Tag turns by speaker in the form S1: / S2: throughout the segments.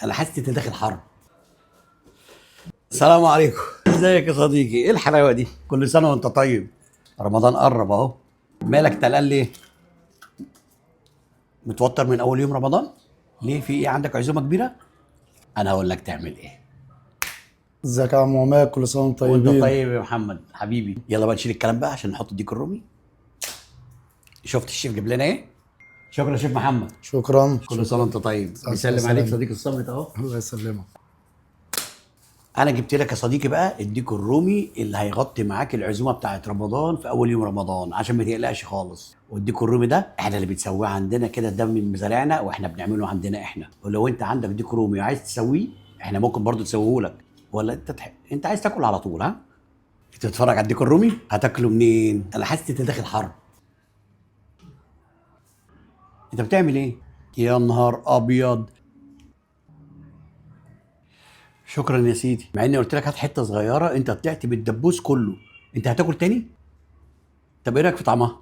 S1: انا حاسس اني داخل حرب. السلام عليكم، ازيك يا صديقي؟ ايه الحلاوه دي؟ كل سنه وانت طيب. رمضان قرب اهو. مالك تلقان ليه؟ متوتر من اول يوم رمضان؟ ليه؟ في ايه؟ عندك عزومه كبيره؟ انا هقول لك تعمل ايه.
S2: ازيك يا عم عماد، كل سنه وانتم
S1: وانت
S2: طيبين.
S1: طيب يا محمد حبيبي. يلا بقى نشيل الكلام بقى عشان نحط الديك الرومي. شفت الشيف جاب لنا ايه؟ شكرا يا شيف محمد.
S2: شكرا
S1: كل سنه وانت طيب. بيسلم عليك
S2: سلام.
S1: صديق الصمت اهو.
S2: الله يسلمك.
S1: انا جبت لك يا صديقي بقى الديك الرومي اللي هيغطي معاك العزومه بتاعت رمضان في اول يوم رمضان عشان ما تقلقش خالص. والديك الرومي ده احنا اللي بنسويه عندنا كده، ده من مزارعنا واحنا بنعمله عندنا احنا. ولو انت عندك ديك رومي وعايز تسويه احنا ممكن برضو نسويه لك. ولا انت عايز تاكل على طول؟ ها؟ تتفرج على الديك الرومي هتاكله منين؟ انا حاسس انت داخل حرب. انت بتعمل ايه؟ يا نهار ابيض. شكرا يا سيدي، مع اني قلت لك هات حته صغيره انت طلعت بالدبوس كله. انت هتاكل تاني؟ طب ايه رايك في طعمها؟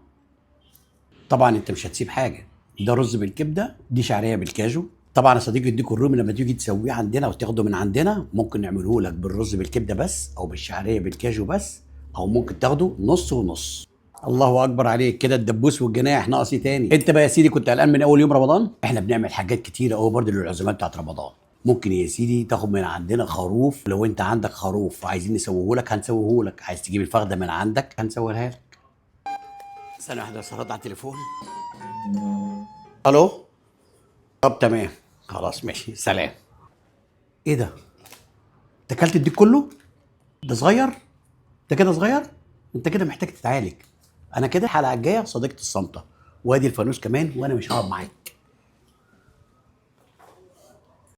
S1: طبعا انت مش هتسيب حاجه. ده رز بالكبده، دي شعريه بالكاجو. طبعا يا صديقي الديك الرومي لما تيجي تسويه عندنا وتاخده من عندنا ممكن نعمله لك بالرز بالكبده بس او بالشعريه بالكاجو بس، او ممكن تاخده نص ونص. الله اكبر عليك كده، الدبوس والجناح ناقص ايه تاني؟ انت بقى يا سيدي كنت قلقان من اول يوم رمضان؟ احنا بنعمل حاجات كتيره قوي برضه للعزومات بتاعت رمضان. ممكن يا سيدي تاخد من عندنا خروف، لو انت عندك خروف وعايزين نسويه لك هنسويه لك، عايز تجيب الفخده من عندك هنسويها لك. ثانيه واحده بس هرد على التليفون. الو. طب تمام، خلاص ماشي، سلام. ايه ده؟ انت اكلت الديك كله؟ ده صغير؟ ده كده صغير؟ انت كده محتاج تتعالج. انا كده الحلقه الجايه صديقة الصامته، وادي الفانوس كمان وانا مش هقعد معاك.